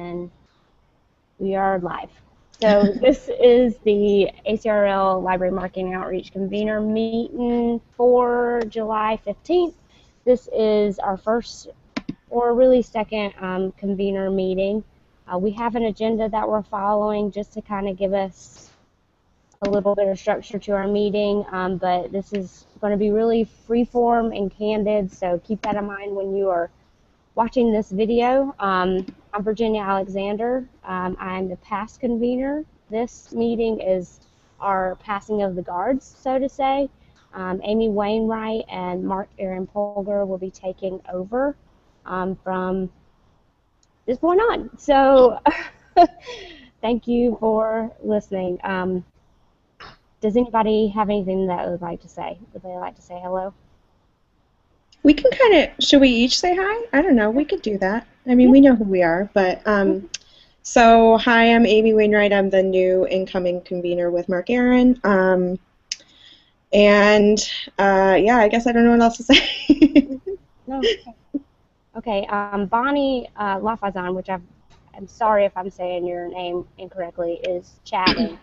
and we are live. So this is the ACRL Library Marketing Outreach Convener Meeting for July 15th. This is our first, or really second, convener meeting. We have an agenda that we're following just to kind of give us a little bit of structure to our meeting, but this is going to be really free-form and candid, so keep that in mind when you are watching this video. I'm Virginia Alexander. I'm the past convener. This meeting is our passing of the guards, so to say. Amy Wainwright and Mark Aaron Polgar will be taking over from this point on. So thank you for listening. Does anybody have anything that they would like to say? Would they like to say hello? We can kind of, should we each say hi? I don't know, we could do that. I mean, we know who we are, but, so hi, I'm Amy Wainwright. I'm the new incoming convener with Mark Aaron. Yeah, I guess I don't know what else to say. No. Okay, Bonnie Lafazan, which I'm sorry if I'm saying your name incorrectly, is chatting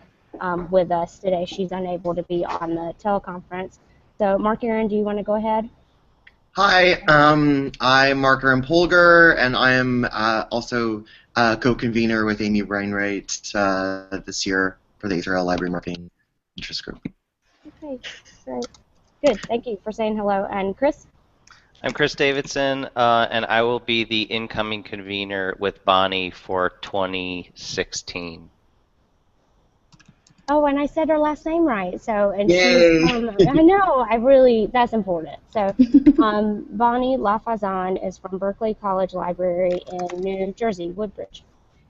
with us today. She's unable to be on the teleconference. So, Mark Aaron, do you want to go ahead? Hi, I'm Mark Aaron Polgar, and I am also co-convener with Amy Wainwright this year for the Israel Library Marketing Interest Group. Okay, great. Good, thank you for saying hello. And Chris? I'm Chris Davidson, and I will be the incoming convener with Bonnie for 2016. Oh, and I said her last name right. So, and Yay. she's I know, that's important. So, Bonnie Lafazan is from Berkeley College Library in New Jersey, Woodbridge,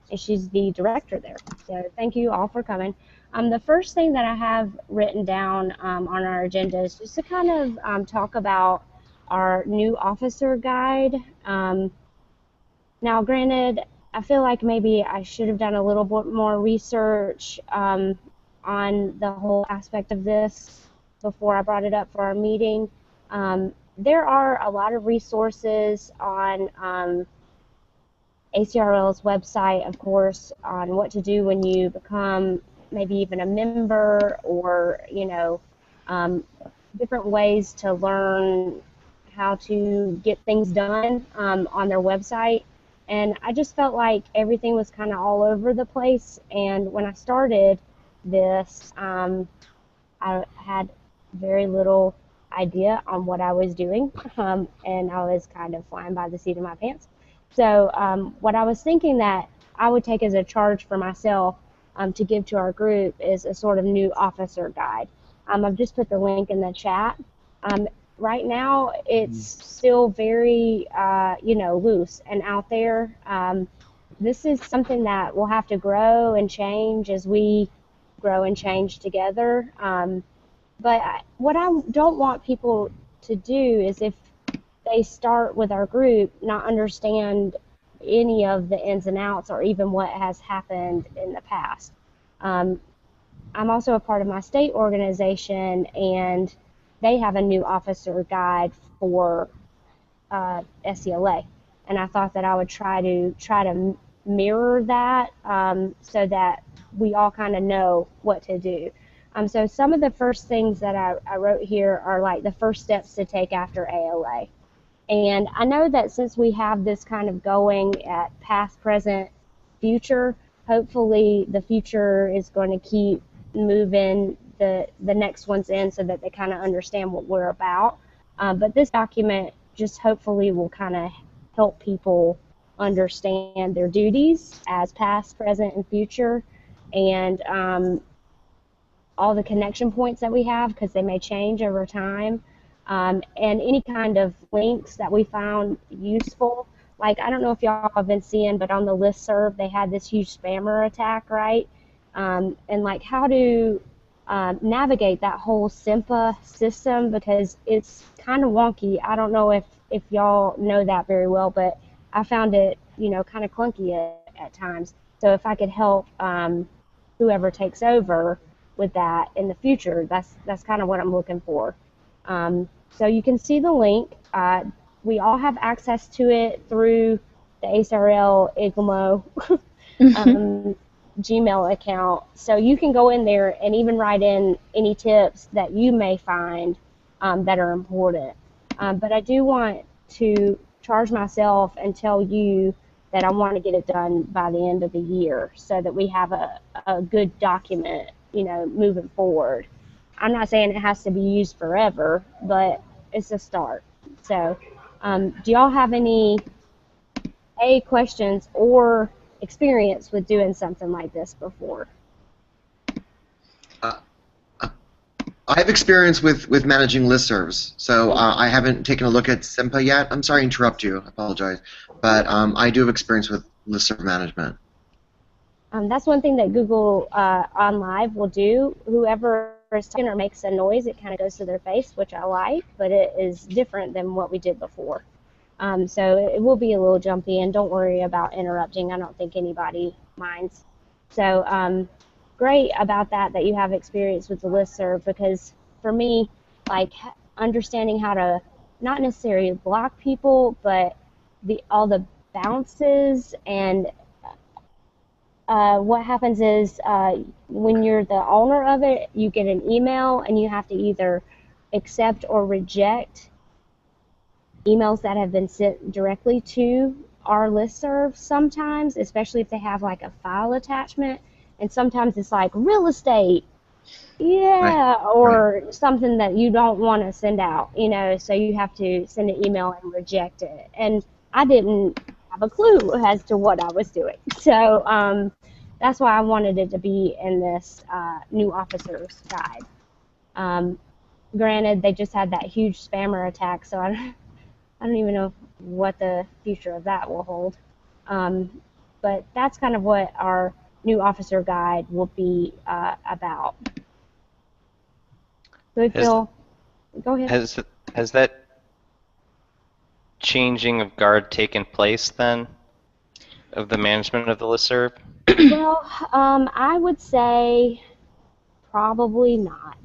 and she's the director there. So, thank you all for coming. The first thing that I have written down on our agenda is just to kind of talk about our new officer guide. Now, granted, I feel like maybe I should have done a little bit more research on the whole aspect of this before I brought it up for our meeting. There are a lot of resources on ACRL's website, of course, on what to do when you become maybe even a member, or, you know, different ways to learn how to get things done on their website. And I just felt like everything was kind of all over the place, and when I started this, I had very little idea on what I was doing, and I was kind of flying by the seat of my pants. So what I was thinking that I would take as a charge for myself to give to our group is a sort of new officer guide. I've just put the link in the chat. Right now, it's still very, loose and out there. This is something that will have to grow and change as we grow and change together. But what I don't want people to do is, if they start with our group, not understand any of the ins and outs or even what has happened in the past. I'm also a part of my state organization, and they have a new officer guide for SCLA, and I thought that I would try to mirror that so that we all kind of know what to do. So some of the first things that I wrote here are like the first steps to take after ALA. And I know that since we have this kind of going at past, present, future, hopefully the future is going to keep moving the next ones in so that they kind of understand what we're about. But this document just hopefully will kind of help people understand their duties as past, present, and future, and all the connection points that we have, because they may change over time, and any kind of links that we found useful. Like, I don't know if y'all have been seeing, but on the listserv they had this huge spammer attack, right? And like how to navigate that whole SIMPA system, because it's kind of wonky. I don't know if y'all know that very well, but I found it, kind of clunky at times. So if I could help whoever takes over with that in the future, that's kind of what I'm looking for. So you can see the link. We all have access to it through the ACRL IGMO um, Gmail account. So you can go in there and even write in any tips that you may find that are important. But I do want to charge myself and tell you that I want to get it done by the end of the year so that we have a good document, moving forward. I'm not saying it has to be used forever, but it's a start. So, do y'all have any questions or experience with doing something like this before? Uh, I have experience with managing listservs, so I haven't taken a look at Simpa yet. I'm sorry to interrupt you. I apologize. But I do have experience with listserv management. That's one thing that Google on Live will do. Whoever is talking or makes a noise, it kind of goes to their face, which I like, but it is different than what we did before. So it will be a little jumpy, and don't worry about interrupting. I don't think anybody minds. So great about that you have experience with the listserv, because for me, like understanding how to not necessarily block people, but all the bounces and what happens is when you're the owner of it, you get an email and you have to either accept or reject emails that have been sent directly to our listserv sometimes, especially if they have like a file attachment. And sometimes it's like real estate, yeah, Right. or something that you don't want to send out, so you have to send an email and reject it. And I didn't have a clue as to what I was doing. So that's why I wanted it to be in this new officer's guide. Granted, they just had that huge spammer attack, so I don't even know what the future of that will hold. But that's kind of what our new officer guide will be about. So we feel, go ahead. Has that changing of guard taken place then, of the management of the listserv? Well, I would say probably not.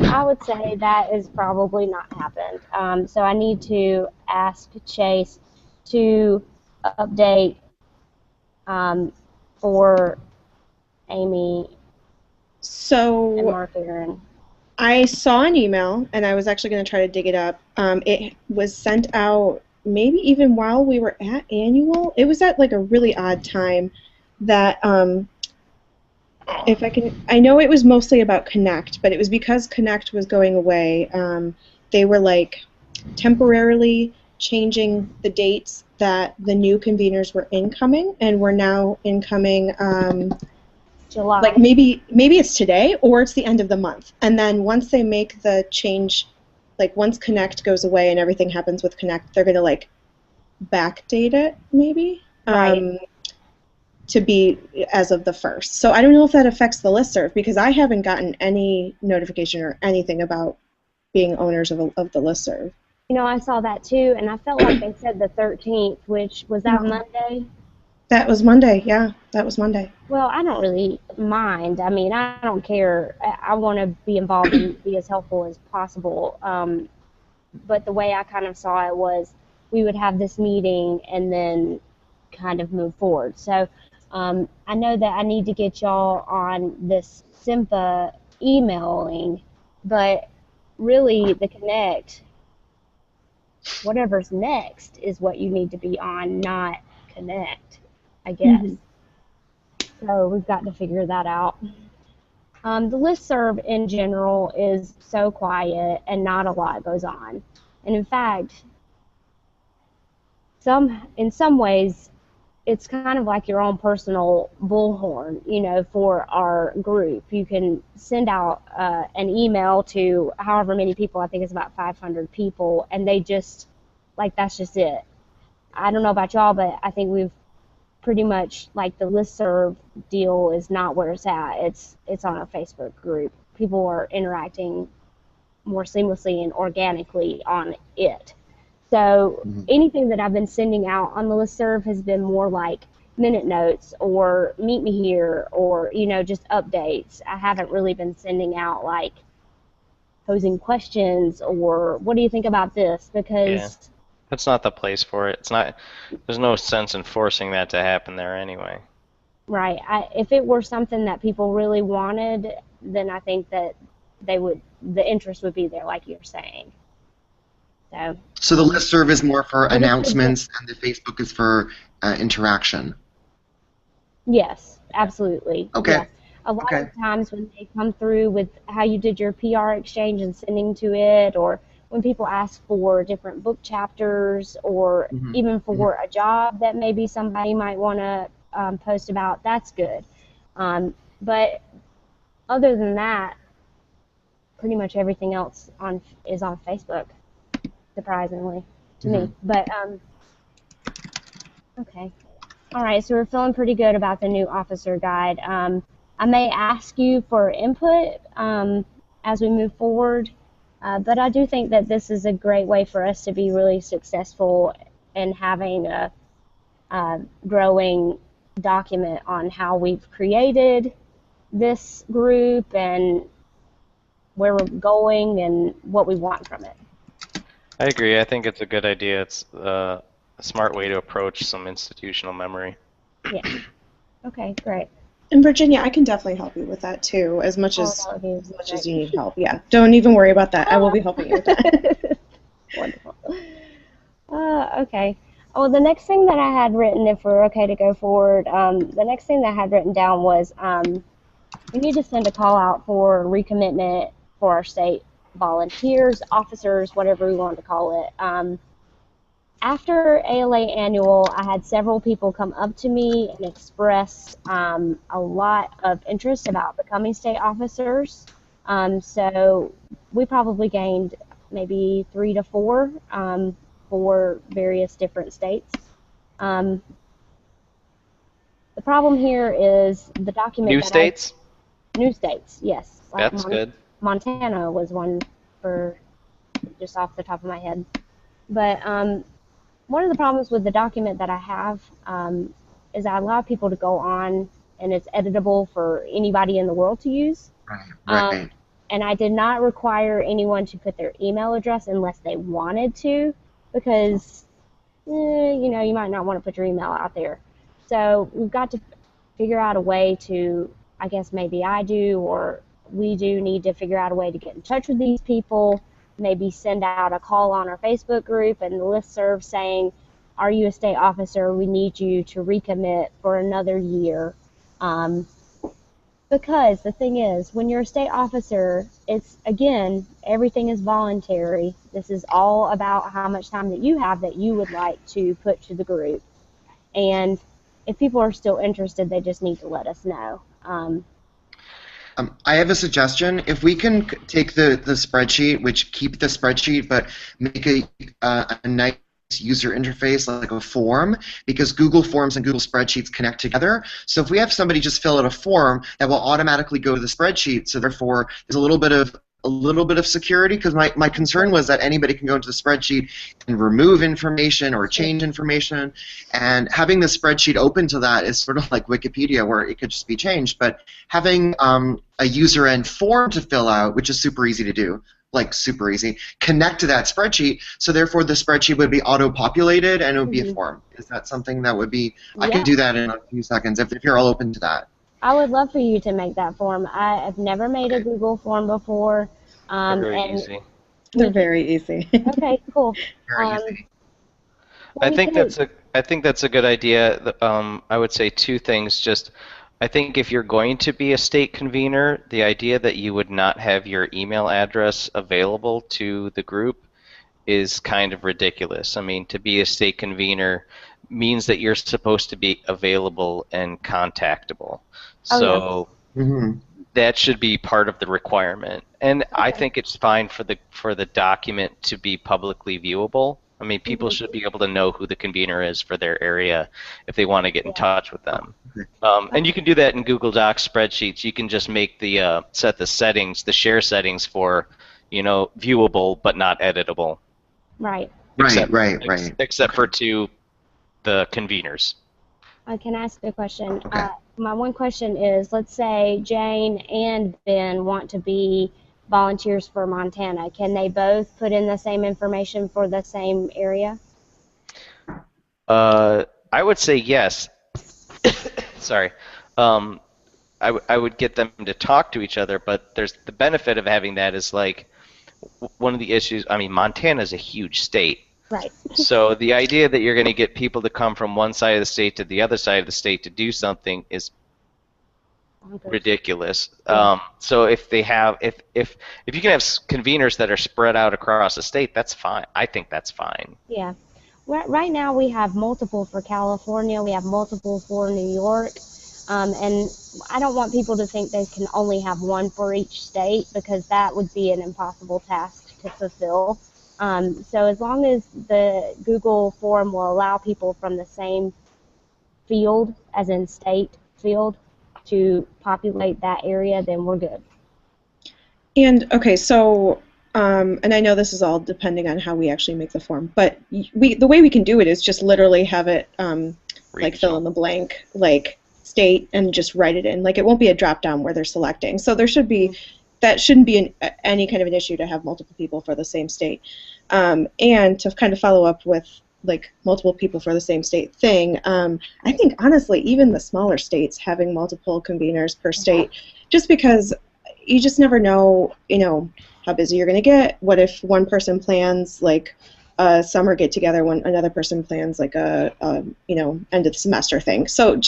I would say that is probably not happened. So I need to ask Chase to update for Amy and So Mark Aaron. I saw an email, and I was actually going to try to dig it up. It was sent out maybe even while we were at annual. It was at like a really odd time that if I know it was mostly about Connect, but it was because Connect was going away. They were like temporarily changing the dates that the new conveners were incoming, and we're now incoming. July. Like maybe it's today or it's the end of the month. And then once they make the change, like once Connect goes away and everything happens with Connect, they're gonna like backdate it maybe. Right. To be as of the 1st. So I don't know if that affects the listserv, because I haven't gotten any notification or anything about being owners of the listserv. I saw that too, and I felt like they said the 13th, which was that Monday. That was Monday, yeah. That was Monday. Well, I don't really mind. I mean, I don't care. I want to be involved and be as helpful as possible. But the way I kind of saw it was we would have this meeting and then kind of move forward. So I know that I need to get y'all on this SIMPA emailing, but really the Connect, whatever's next is what you need to be on, not Connect, I guess. So we've got to figure that out. The listserv in general is so quiet and not a lot goes on. And in fact, in some ways, it's kind of like your own personal bullhorn, for our group. You can send out an email to however many people, I think it's about 500 people, and they just, like, that's just it. I don't know about y'all, but I think we've pretty much, like, the listserv deal is not where it's at. It's on our Facebook group. People are interacting more seamlessly and organically on it. So anything that I've been sending out on the listserv has been more like minute notes or meet me here or, just updates. I haven't really been sending out like posing questions or what do you think about this? Because that's not the place for it. It's not. There's no sense in forcing that to happen there anyway. Right. If it were something that people really wanted, then I think that the interest would be there, like you're saying. So, So the listserv is more for but it's good to, announcements, and the Facebook is for interaction. yes, absolutely. Okay. Yes. A lot Okay. of times when they come through with how you did your PR exchange and sending to it, or when people ask for different book chapters, or Hmm. even for a job that maybe somebody might want to post about, that's good. But other than that, pretty much everything else is on Facebook, surprisingly to Hmm. me. But okay. All right, so we're feeling pretty good about the new officer guide. I may ask you for input as we move forward, but I do think that this is a great way for us to be really successful in having a growing document on how we've created this group and where we're going and what we want from it. I agree. I think it's a good idea. It's a smart way to approach some institutional memory. Yes. Okay, great. And Virginia, I can definitely help you with that too, as much Oh, as that would be as much as great. you need help. Yeah, don't even worry about that. I will be helping you with that. Wonderful. Okay. Oh, the next thing that I had written, if we're okay to go forward, the next thing that I had written down was we need to send a call out for recommitment for our state volunteers, officers, whatever we want to call it. After ALA Annual, I had several people come up to me and express a lot of interest about becoming state officers. So we probably gained maybe 3 to 4 for various different states. Um, the problem here is the document New that I states? new states, yes, like That's good. Montana was one for just off the top of my head. But one of the problems with the document that I have is I allow people to go on and it's editable for anybody in the world to use. Right. Um, Right. and I did not require anyone to put their email address unless they wanted to, because you might not want to put your email out there. So we've got to figure out a way to, I guess maybe I do, or we do need to figure out a way to get in touch with these people, maybe send out a call on our Facebook group and the listserv saying, are you a state officer? We need you to recommit for another year. Um, because the thing is, when you're a state officer, it's, again, everything is voluntary. This is all about how much time that you have that you would like to put to the group. And if people are still interested, they just need to let us know. I have a suggestion. If we can take the spreadsheet, which keep the spreadsheet, but make a nice user interface like a form, because Google Forms and Google Spreadsheets connect together. So if we have somebody just fill out a form, that will automatically go to the spreadsheet. So therefore, there's a little bit of security, because my concern was that anybody can go into the spreadsheet and remove information or change information, and having the spreadsheet open to that is sort of like Wikipedia, where it could just be changed. But having a user end form to fill out, which is super easy to do, like super easy, connect to that spreadsheet, so therefore the spreadsheet would be auto-populated and it would be a form. Is that something that would be, I Yeah, can do that in a few seconds if you're all open to that. I would love for you to make that form. I have never made a Okay, Google form before, They're very and easy. They're we can. very easy. Okay, cool. very Um, easy. well, I we think could. that's a good idea. I would say two things. Just, I think if you're going to be a state convener, the idea that you would not have your email address available to the group is kind of ridiculous. I mean, to be a state convener means that you're supposed to be available and contactable. Oh yeah. So Hmm. that should be part of the requirement. And I Okay. think it's fine for the document to be publicly viewable. I mean, people Hmm. should be able to know who the convener is for their area if they want to get in Yeah. touch with them. Okay. And you can do that in Google Docs spreadsheets. You can just make the set the settings, the share settings for, viewable but not editable, Right. Right, right, right. except Okay, for to the conveners. I can ask a question. okay. My one question is, let's say Jane and Ben want to be volunteers for Montana. Can they both put in the same information for the same area? I would say yes. sorry. Um, I would get them to talk to each other, but there's the benefit of having that is like one of the issues. I mean, Montana is a huge state, Right. so the idea that you're going to get people to come from one side of the state to the other side of the state to do something is Bonkers. ridiculous. Yeah. So if they have, if you can have conveners that are spread out across the state, that's fine. I think that's fine. Yeah. Right now we have multiple for California, we have multiple for New York, and I don't want people to think they can only have one for each state because that would be an impossible task to fulfill. So as long as the Google form will allow people from the same field, as in state field, to populate that area, then we're good. And okay, so and I know this is all depending on how we actually make the form, but the way we can do it is just literally have it like fill in the blank, like state, and just write it in. Like it won't be a drop down where they're selecting. So there should be that shouldn't be any kind of an issue to have multiple people for the same state, and to kind of follow up with like multiple people for the same state thing. I think honestly, even the smaller states having multiple conveners per state, just because you just never know, how busy you're going to get. What if one person plans like a summer get together when another person plans like a end of the semester thing. So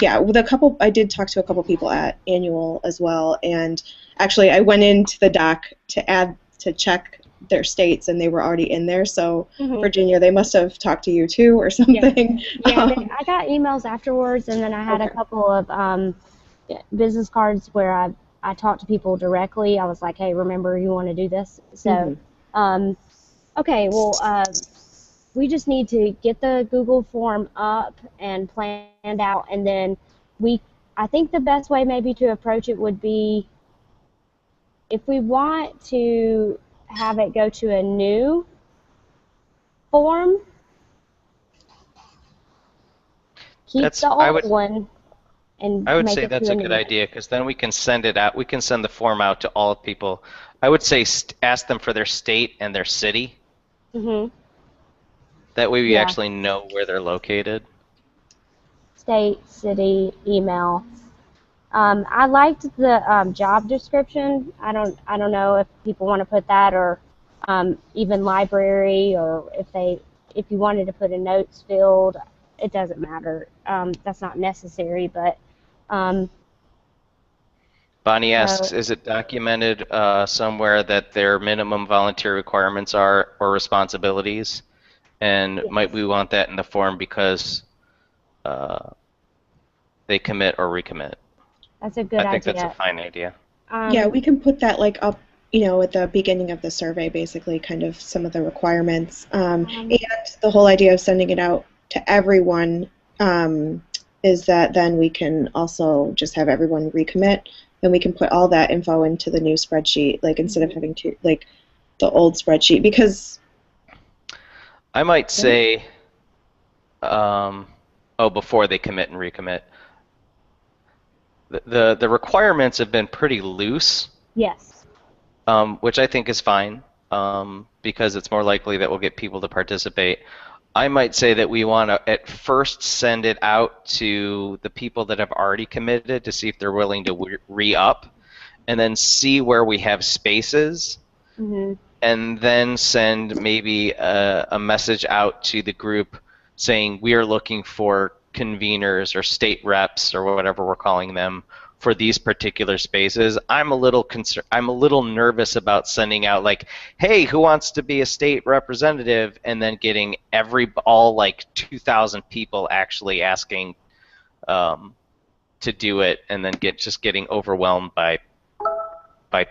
yeah, with I did talk to a couple people at annual as well, and actually I went into the doc to check their states, and they were already in there. So Virginia, they must have talked to you too or something. Yeah, I got emails afterwards, and then I had a couple of business cards where I talked to people directly. I was like, hey, remember you want to do this? So, okay, well, we just need to get the Google form up and planned out, and then I think the best way maybe to approach it would be if we want to have it go to a new form, keep the old one and I would make say it to that's a a new good one. idea because then we can send it out. We can send the form out to all people. I would say ask them for their state and their city. That way we actually know where they're located. State, city, email. I liked the job description. I don't know if people want to put that or even library, or if you wanted to put a notes field, it doesn't matter. That's not necessary, but Bonnie asks, so is it documented somewhere that their minimum volunteer requirements are or responsibilities? And might we want that in the form because they commit or recommit? that's a good idea. I think that's a fine idea. Yeah, we can put that like up, at the beginning of the survey, basically, kind of some of the requirements. And the whole idea of sending it out to everyone is that then we can also just have everyone recommit, and we can put all that info into the new spreadsheet, like instead of having to like the old spreadsheet, because I might say, before they commit and recommit. The requirements have been pretty loose. Yes. Which I think is fine, because it's more likely that we'll get people to participate. I might say that we want to at first send it out to the people that have already committed to see if they're willing to re-up, and then see where we have spaces, and then send maybe a message out to the group saying we are looking for conveners or state reps or whatever we're calling them for these particular spaces. I'm a little nervous about sending out like, hey, who wants to be a state representative, and then getting all like 2,000 people actually asking to do it, and then getting overwhelmed by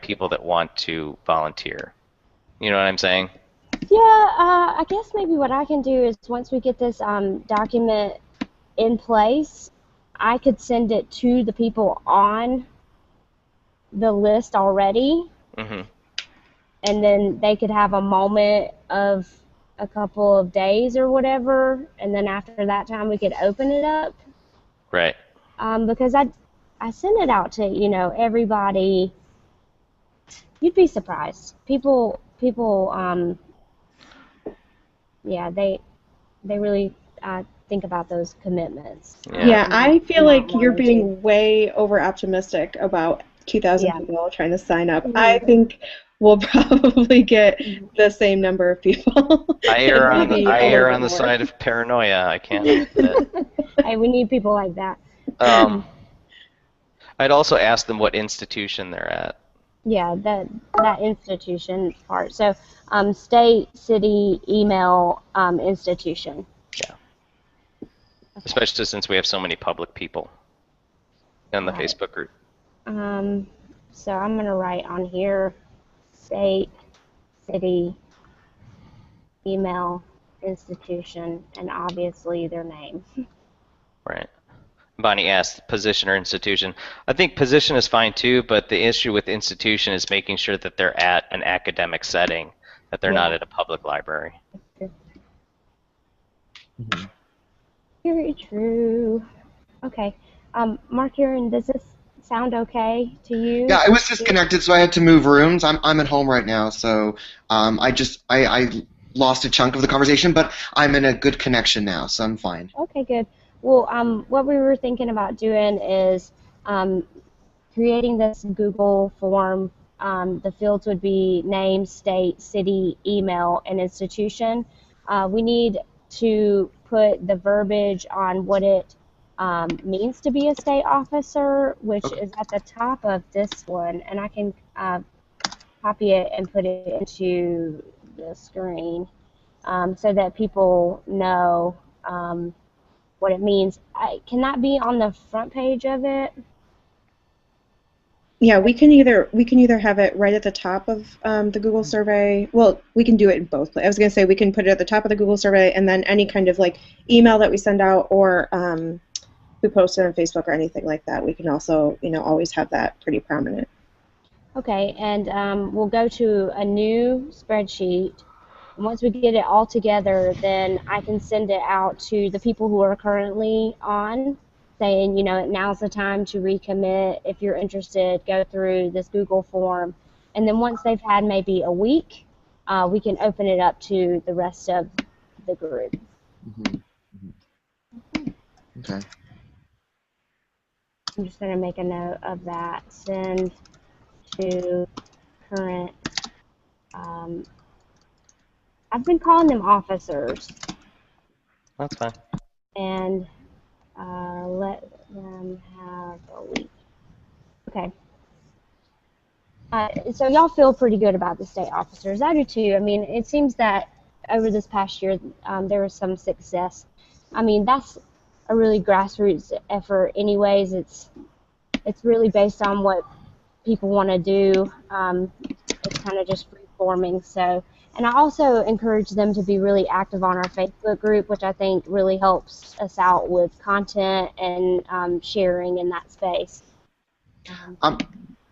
people that want to volunteer. You know what I'm saying? Yeah, I guess maybe what I can do is once we get this document in place, I could send it to the people on the list already, and then they could have a moment of a couple of days or whatever, and then after that time we could open it up. Right. Because I send it out to everybody. You'd be surprised. People, yeah, they really think about those commitments. Yeah, I feel Not like you're wanting to. being way over optimistic about 2,000 Yeah. people trying to sign up. I think we'll probably get the same number of people. I and err on the, maybe I a little err bit on the more. side of paranoia. I can't help it. Hey, we need people like that. I'd also ask them what institution they're at. Yeah, that institution part. So, state, city, email, institution. Yeah. Especially since we have so many public people in the Got it. Facebook group. So I'm gonna write on here, state, city, email, institution, and obviously their name. Right. Bonnie asked position or institution. I think position is fine too, but the issue with institution is making sure that they're at an academic setting, that they're not Yeah. at a public library. Very true. Okay. Mark Aaron, does this sound okay to you? Yeah, I was disconnected, so I had to move rooms. I'm at home right now, so I lost a chunk of the conversation, but I'm in a good connection now, so I'm fine. Okay, good. Well, what we were thinking about doing is creating this Google form. The fields would be name, state, city, email, and institution. We need to put the verbiage on what it means to be a state officer, which is at the top of this one, and I can copy it and put it into the screen so that people know what it means. Can that be on the front page of it? Yeah, we can either have it right at the top of the Google survey. Well, we can do it in both. I was going to say we can put it at the top of the Google survey, and then any kind of like email that we send out or we post it on Facebook or anything like that. We can also, always have that pretty prominent. Okay, and we'll go to a new spreadsheet. And once we get it all together, then I can send it out to the people who are currently on, saying, now's the time to recommit. If you're interested, go through this Google form. And then once they've had maybe a week, we can open it up to the rest of the group. Okay. I'm just going to make a note of that. Send to current. I've been calling them officers. That's fine. And let them have a week. Okay. So y'all feel pretty good about the state officers. I do too. I mean, it seems that over this past year there was some success. I mean, that's a really grassroots effort anyways. It's really based on what people want to do. It's kind of just free-forming. So, and I also encourage them to be really active on our Facebook group, which I think really helps us out with content and sharing in that space.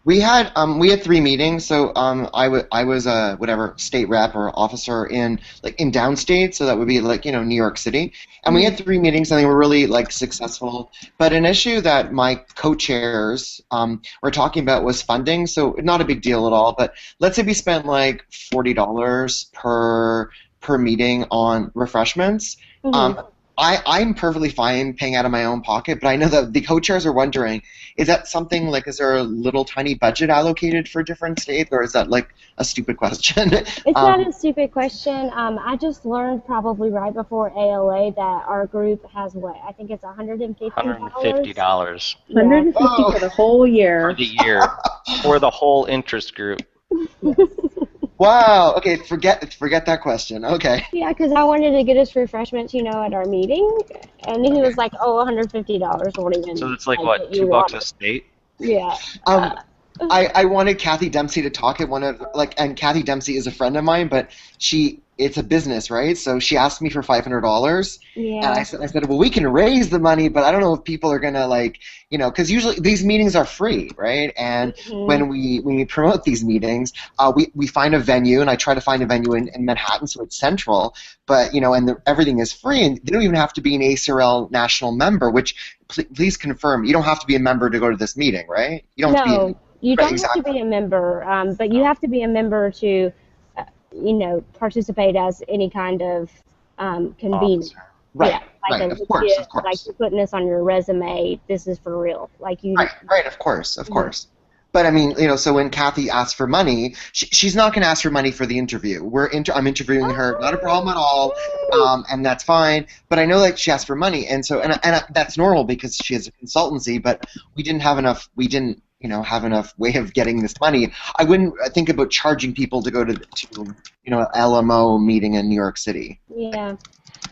We had 3 meetings. So I was a whatever state rep or officer in downstate, so that would be New York City, and we had 3 meetings and they were really successful. But an issue that my co-chairs were talking about was funding. So not a big deal at all. But let's say we spent $40 per meeting on refreshments. I'm perfectly fine paying out of my own pocket, but I know that the co-chairs are wondering, is that something is there a little tiny budget allocated for different states, or is that a stupid question? It's not a stupid question. I just learned probably right before ALA that our group has I think it's $150. $150. Yeah. $150 for the whole year. For the year. For the whole interest group. Wow. Okay. Forget that question. Okay. Yeah, because I wanted to get us refreshments, at our meeting, and he was like, "Oh, $150 won't even." So it's what, $2 a state? Yeah. I wanted Kathy Dempsey to talk at one of and Kathy Dempsey is a friend of mine, but it's a business, right? So she asked me for $500, Yeah. and I said, well, we can raise the money, but I don't know if people are gonna because usually these meetings are free, right? And when we promote these meetings, we find a venue, and I try to find a venue in Manhattan, so it's central, but everything is free, and they don't even have to be an ACRL national member. Which please confirm, you don't have to be a member to go to this meeting, right? You don't have to be. You don't have to be a member, but you have to be a member to, participate as any kind of convener. Right, Yeah, like right, a of course, legit, of like course. you're putting this on your resume. This is for real. Like you. Right, right, of course, of Mhm. course. But I mean, you know, so when Kathy asks for money, she's not going to ask for money for the interview. I'm interviewing her, not a problem at all, Yay! and that's fine. But I know that she asked for money, and so that's normal because she has a consultancy. But we didn't have enough. We didn't, you know, have enough way of getting this money. I wouldn't think about charging people to go to you know, LMO meeting in New York City. Yeah.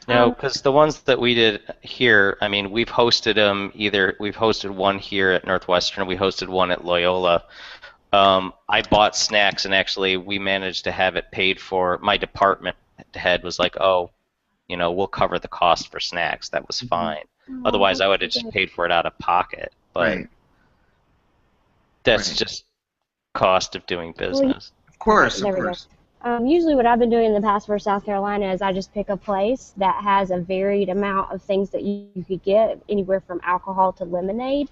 No, because the ones that we did here, I mean, we've hosted them either, we've hosted one here at Northwestern, we hosted one at Loyola. I bought snacks, and actually we managed to have it paid for. My department head was like, oh, you know, we'll cover the cost for snacks. That was fine. Oh, Otherwise, I that's would so have just good. paid for it out of pocket. But Right, that's right. just cost of doing Well, business. Of course, of there we go. course. Usually what I've been doing in the past for South Carolina is I just pick a place that has a varied amount of things that you could get, anywhere from alcohol to lemonade,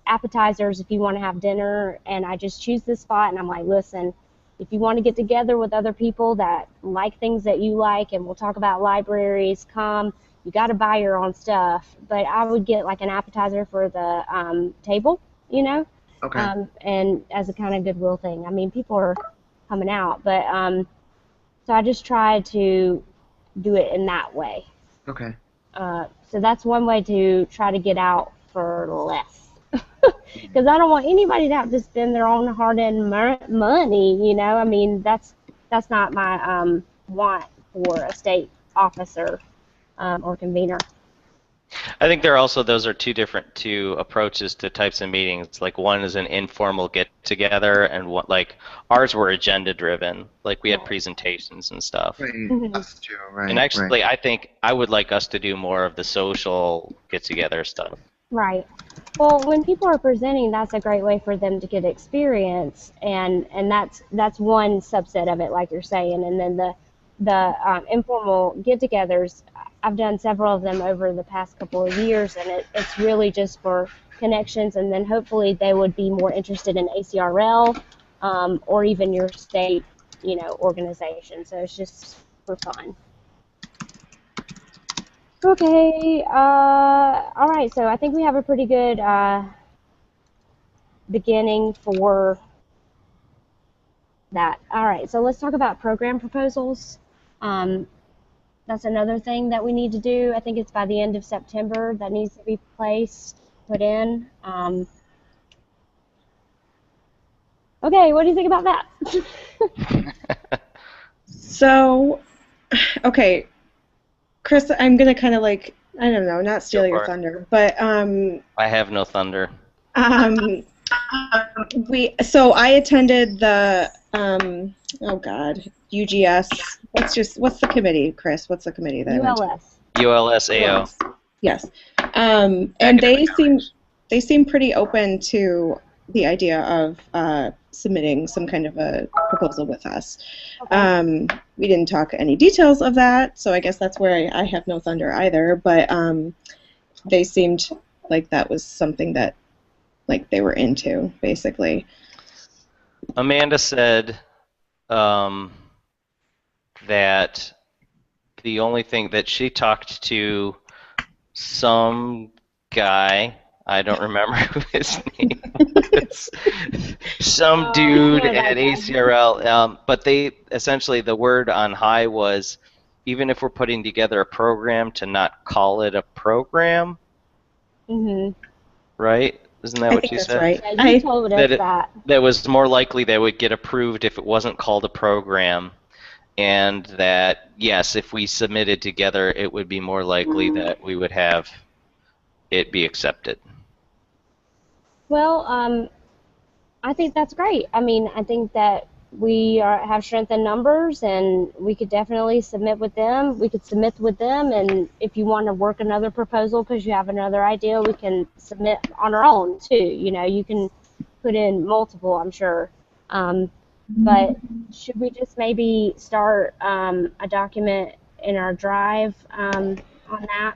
appetizers if you want to have dinner, and I just choose this spot and I'm like, listen, if you want to get together with other people that like things that you like and we'll talk about libraries, come. You got to buy your own stuff, but I would get like an appetizer for the table, you know, Okay, and as a kind of goodwill thing. I mean, people are coming out, but so I just try to do it in that way. okay. So that's one way to try to get out for less, because I don't want anybody to have to spend their own hard-earned money. You know, I mean that's not my want for a state officer or convener. I think there are also, those are two approaches to types of meetings. Like one is an informal get together, and what, like ours were agenda driven. Like we had Right. presentations and stuff. Right, Hmm. that's true. And Right, right. actually, I think I would like us to do more of the social get together stuff. Right. Well, when people are presenting, that's a great way for them to get experience, and that's one subset of it, like you're saying. And then the informal get-togethers, I've done several of them over the past couple of years, and it's really just for connections, and then hopefully they would be more interested in ACRL or even your state, you know, organization. So it's just for fun. Okay, all right, so I think we have a pretty good beginning for that. All right, so let's talk about program proposals. Um, that's another thing that we need to do. I think it's by the end of September that needs to be placed, put in. Okay, what do you think about that? So, okay, Chris, I'm gonna kind of like, I don't know, not Go steal your for it. thunder, but I have no thunder. um, so I attended the oh God, UGS. What's the committee, Chris? What's the committee that I went to? ULS. ULSAO. Yes. And Academic they seem pretty open to the idea of submitting some kind of a proposal with us. Okay. We didn't talk any details of that, so I guess that's where I have no thunder either. But they seemed like that was something that like they were into, basically. Amanda said that the only thing that she talked to some guy, I don't remember who his name was, some dude I know at that guy. ACRL, but they essentially, the word on high was, even if we're putting together a program, to not call it a program, Mhm. right? Isn't that I what think you that's said? right. Yeah, you told us That that. that was more likely they would get approved if it wasn't called a program, and that yes, if we submitted together, it would be more likely that we would have it be accepted. Well, I think that's great. I mean, I think that have strength in numbers, and we could definitely submit with them. We could submit with them, and if you want to work another proposal because you have another idea, we can submit on our own too. You know, you can put in multiple, I'm sure. But should we just maybe start a document in our drive on that?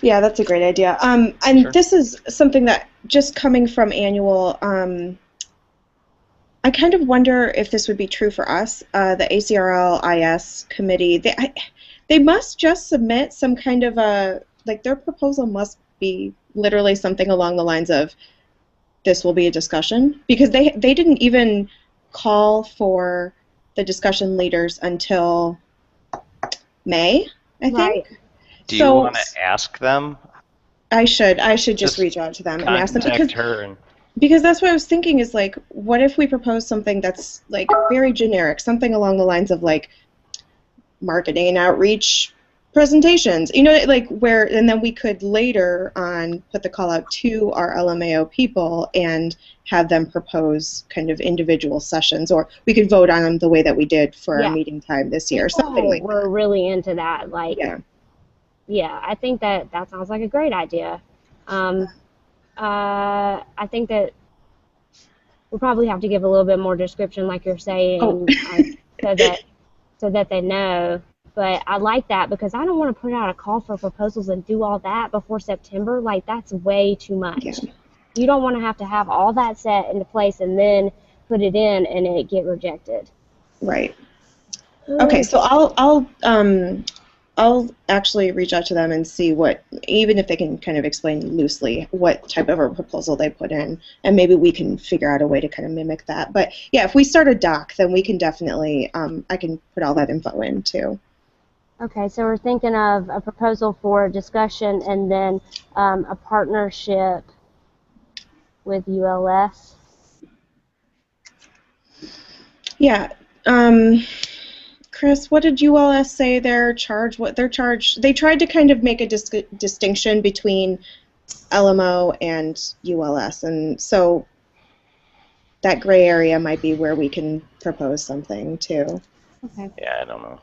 Yeah, that's a great idea. And Sure. this is something that just coming from annual, I kind of wonder if this would be true for us. The ACRL-IS committee, they they must just submit some kind of a, like their proposal must be literally something along the lines of, this will be a discussion, because they didn't even call for the discussion leaders until May, I Right. think. Do you So want to ask them? I should just Just reach out to them and ask them, contact her and because that's what I was thinking is like, what if we propose something that's like very generic, something along the lines of like marketing and outreach presentations, like where, and then we could later on put the call out to our LMAO people and have them propose kind of individual sessions, or we could vote on them the way that we did for our Yeah. meeting time this year, something People like were that. really into that. Like, Yeah. yeah, I think that sounds like a great idea. Um, I think that we'll probably have to give a little bit more description, like you're Oh, saying, so that they know. But I like that because I don't want to put out a call for proposals and do all that before September. Like, that's way too yeah, much. You don't want to have all that set into place and then put it in and it get rejected. right. Okay, so I'll actually reach out to them and see what, even if they can kind of explain loosely what type of a proposal they put in, and maybe we can figure out a way to kind of mimic that. But yeah, if we start a doc, then we can definitely, I can put all that info in too. Okay, so we're thinking of a proposal for discussion and then a partnership with ULS. Yeah. Chris, what did ULS say their charge? What their charge? They tried to kind of make a distinction between LMO and ULS, and so that gray area might be where we can propose something too. Okay. yeah, I don't know.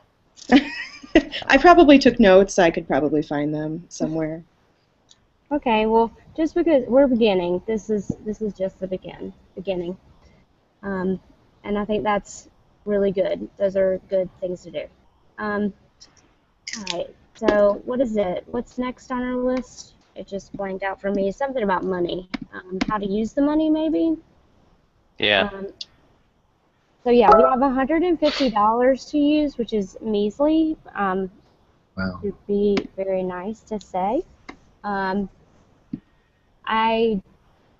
I probably took notes. I could probably find them somewhere. Okay, well, just because we're beginning, this is just the beginning, and I think that's really good. Those are good things to do. All right. So what is it? What's next on our list? It just blanked out for me. Something about money. How to use the money, maybe. Yeah. So yeah, we have $150 to use, which is measly. Wow. To be very nice to say. I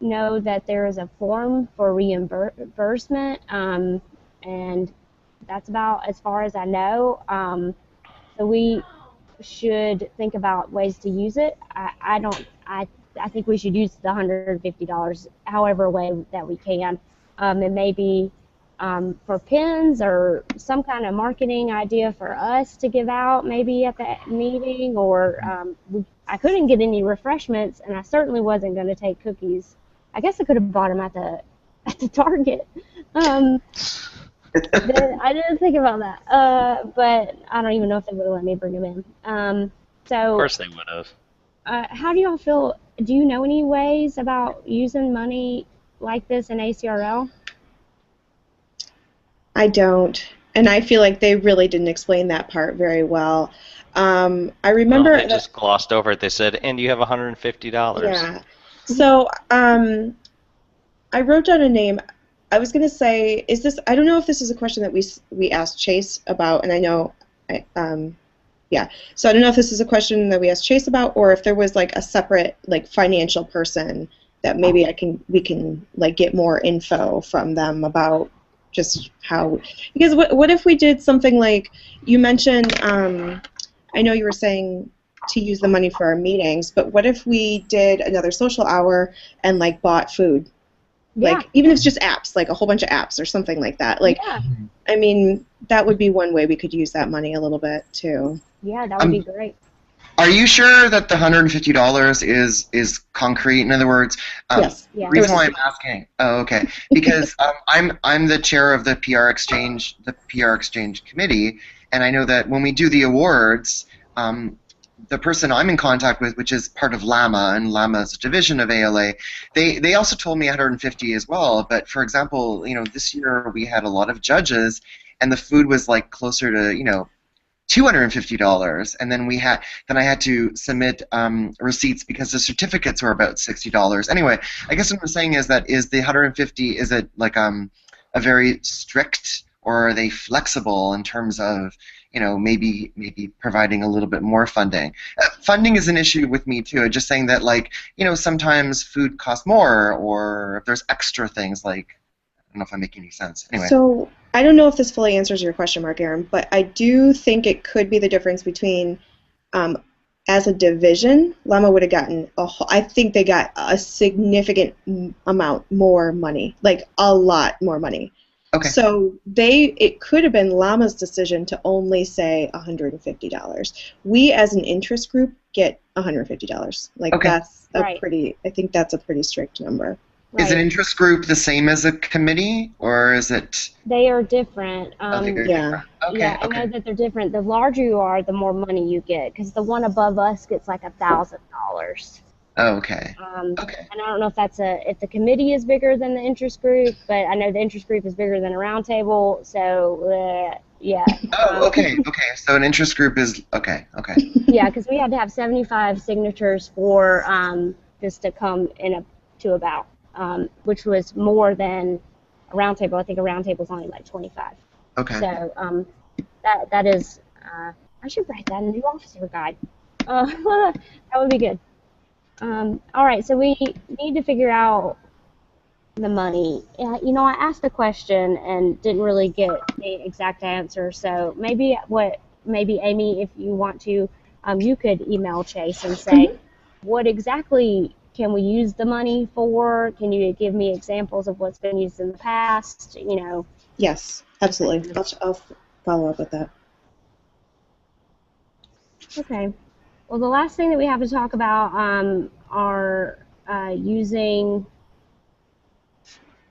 know that there is a form for reimbursement, and that's about as far as I know. So we should think about ways to use it. I think we should use the $150 however way that we can. It may be for pins or some kind of marketing idea for us to give out maybe at the meeting, or I couldn't get any refreshments, and I certainly wasn't going to take cookies. I guess I could have bought them at the Target. I didn't think about that, but I don't even know if they would have let me bring them in. Of So, course they would have. how do y'all feel? Do you know any ways about using money like this in ACRL? I don't, and I feel like they really didn't explain that part very well. I remember Well, they that. just glossed over it. They said, and you have $150. Yeah. So I wrote down a name. I was going to say, is this? I don't know if this is a question that we asked Chase about, and I know, yeah. So I don't know if this is a question that we asked Chase about, or if there was like a separate like financial person that maybe we can like get more info from them about just how. Because what if we did something like you mentioned? I know you were saying to use the money for our meetings, but what if we did another social hour and like bought food? Yeah. Like, even if it's just apps, like a whole bunch of apps or something like that. Like, Yeah. I mean, that would be one way we could use that money a little bit, too. Yeah, that would be great. Are you sure that the $150 is concrete? In other words, Yes. the Yeah. reason why I'm asking, okay, because I'm the chair of the PR Exchange committee, and I know that when we do the awards, the person I'm in contact with, which is part of LAMA, and LAMA is a division of ALA, they also told me 150 as well. But for example, this year we had a lot of judges, and the food was like closer to $250, and then I had to submit receipts because the certificates were about $60. Anyway, I guess what I'm saying is that is the 150, is it like a very strict, or are they flexible in terms of maybe providing a little bit more funding. Funding is an issue with me too. Just saying that, like, sometimes food costs more, or if there's extra things, like, I don't know if I'm making any sense. Anyway. So I don't know if this fully answers your question, Mark Aaron, but I do think it could be the difference between, as a division, Llama would have gotten I think they got a significant amount more money, like a lot more money. Okay. So it could have been Llama's decision to only say $150. We, as an interest group, get $150. Like, okay. That's Right. I think that's a pretty strict number. Right. Is an interest group the same as a committee, or is it? They are different. Okay, Yeah. okay, Yeah, I know that they're different. The larger you are, the more money you get, because the one above us gets like $1,000. Okay. And I don't know if if the committee is bigger than the interest group, but I know the interest group is bigger than a roundtable. So yeah. Oh, okay. So an interest group is okay. Yeah, because we had to have 75 signatures for just to come to about, which was more than a roundtable. I think a roundtable is only like 25. Okay. So that is, I should write that in the new officer guide. That would be good. All right, so we need to figure out the money. I asked the question and didn't really get the exact answer. So maybe Amy, if you want to, you could email Chase and say, what exactly can we use the money for? Can you give me examples of what's been used in the past? Yes, absolutely. I'll follow up with that. Okay. Well, the last thing that we have to talk about are using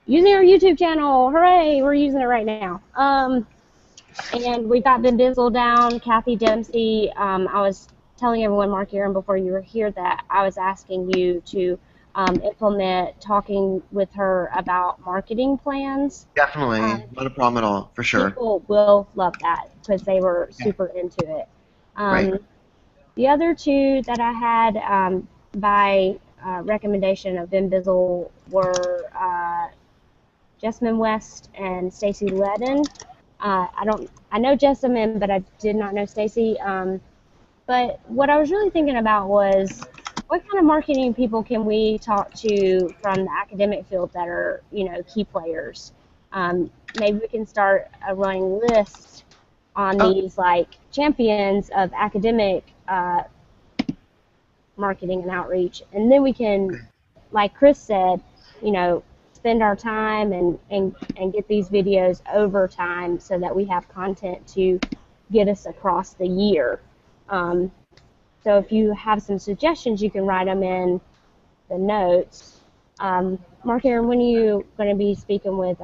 our YouTube channel. Hooray! We're using it right now. And we got Bimbizzle down, Kathy Dempsey. I was telling everyone, Mark Aaron, before you were here, that I was asking you to implement talking with her about marketing plans. Definitely, not a problem at all, for sure. People will love that because they were super into it. Right. The other two that I had by recommendation of Bimbizzle were Jessamine West and Stacy Ledden. I know Jessamine, but I did not know Stacy. But what I was really thinking about was, what kind of marketing people can we talk to from the academic field that are, key players? Maybe we can start a running list on these, like, champions of academic marketing and outreach, and then we can, like Chris said, spend our time and get these videos over time so that we have content to get us across the year. So if you have some suggestions, you can write them in the notes. Mark Aaron, when are you going to be speaking with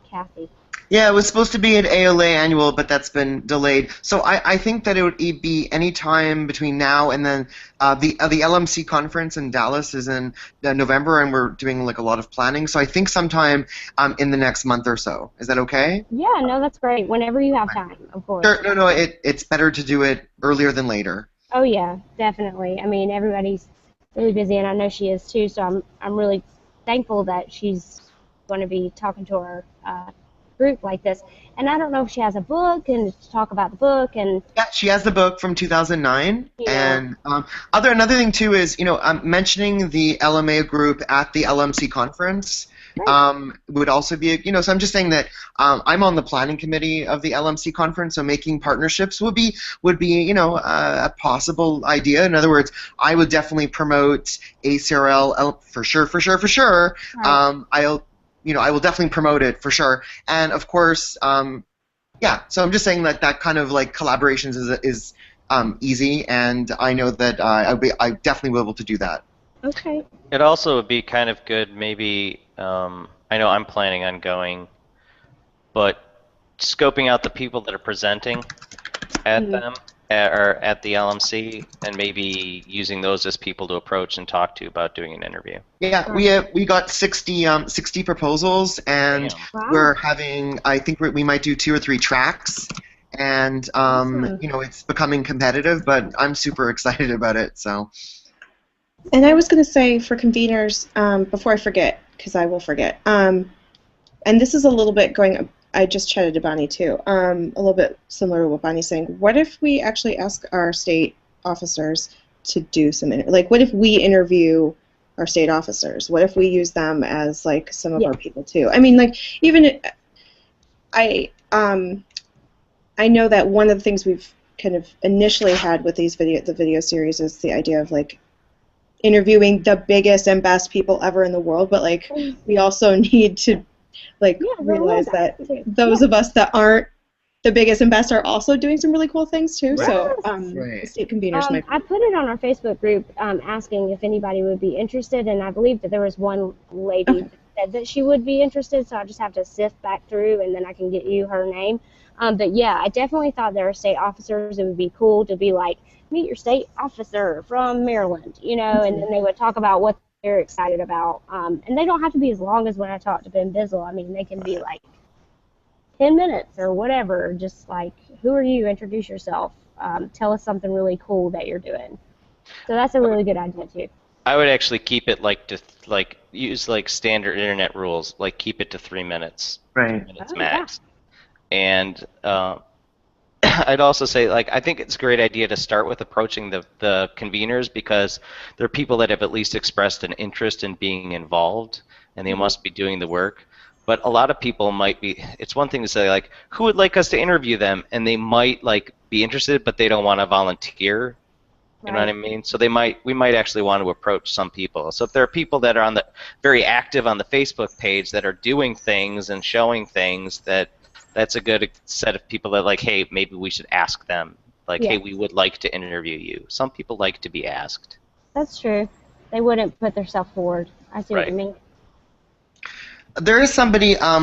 Kathy? Yeah, it was supposed to be an ALA annual, but that's been delayed. So I think that it would be any time between now and then. The LMC conference in Dallas is in November, and we're doing like a lot of planning. So I think sometime in the next month or so. Is that okay? Yeah, no, that's great. Whenever you have time, of course. Sure. No, it's better to do it earlier than later. Oh yeah, definitely. I mean, everybody's really busy, and I know she is too. So I'm really thankful that she's going to be talking to our group like this. And I don't know if she has a book and to talk about the book. And yeah, she has the book from 2009. Yeah. And another thing too is mentioning the LMA group at the LMC conference. Right. Would also be so I'm just saying that I'm on the planning committee of the LMC conference, so making partnerships would be a possible idea. In other words, I would definitely promote ACRL for sure. Right. I will definitely promote it for sure, and of course, yeah. So I'm just saying that kind of like collaborations is easy, and I know that I definitely will be able to do that. Okay. It also would be kind of good, maybe. I know I'm planning on going, but scoping out the people that are presenting at them or at the LMC, and maybe using those as people to approach and talk to about doing an interview. Yeah, we got 60 proposals, and Wow. we're having, I think we might do 2 or 3 tracks, and Awesome. it's becoming competitive, but I'm super excited about it. So. And I was going to say for conveners, before I forget, because I will forget, and this is a little bit going I just chatted to Bonnie too. A little bit similar to what Bonnie's saying. What if we actually ask our state officers to do some, like, what if we interview our state officers? What if we use them as like some of Yeah. our people too? I mean, like, even I know that one of the things we've kind of initially had with the video series is the idea of like interviewing the biggest and best people ever in the world, but like we also need to like Yeah, realize that too. those of us that aren't the biggest and best are also doing some really cool things too. Yes. So Right. the state conveners might be. I put it on our Facebook group asking if anybody would be interested, and I believe that there was one lady that said that she would be interested, so I'll just have to sift back through, and then I can get you her name. But yeah, I definitely thought there are state officers. It would be cool to be like, meet your state officer from Maryland, you know, and then they would talk about what they're excited about. And they don't have to be as long as when I talked to Ben Bizzle. I mean, they can be like 10 minutes or whatever, just like, who are you? Introduce yourself. Tell us something really cool that you're doing. So that's a really good idea, too. I would actually keep it like use like standard internet rules, like keep it to 3 minutes, Right. 3 minutes Oh, max. And I'd also say, like, I think it's a great idea to start with approaching the conveners because they're people that have at least expressed an interest in being involved, and they must be doing the work. But a lot of people might be. It's one thing to say, like, who would like us to interview them, and they might like be interested, but they don't want to volunteer. You know what I mean? So we might actually want to approach some people. So if there are people that are very active on the Facebook page that are doing things and showing things, that's a good set of people that like, hey, maybe we should ask them. Like, Yeah. hey, we would like to interview you. Some people like to be asked. That's true. They wouldn't put themselves forward. I see what you Right. mean. There is somebody, I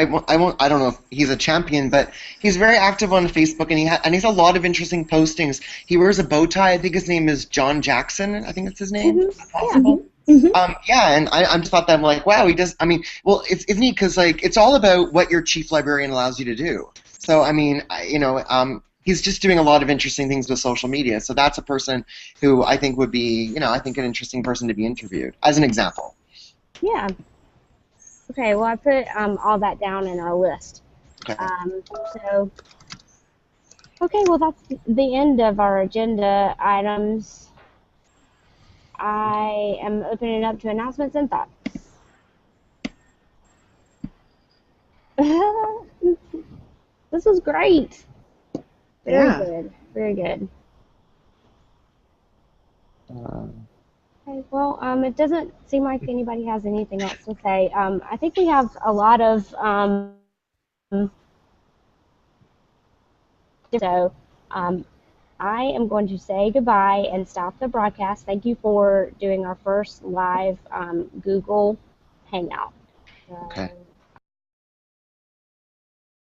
don't know if he's a champion, but he's very active on Facebook, and he's a lot of interesting postings. He wears a bow tie. I think his name is John Jackson. I think it's his name. Is that possible? Yeah, and I just thought that I'm like, wow, he does. I mean, well, it's neat because like it's all about what your chief librarian allows you to do. So I mean, he's just doing a lot of interesting things with social media. So that's a person who I think would be, I think an interesting person to be interviewed as an example. Yeah. Okay, well, I put all that down in our list. Okay. So, okay, well, that's the end of our agenda items. I am opening it up to announcements and thoughts. This was great. Very good. Very good. Okay, well, it doesn't seem like anybody has anything else to say. I think we have a lot of so I am going to say goodbye and stop the broadcast. Thank you for doing our first live Google Hangout. Okay.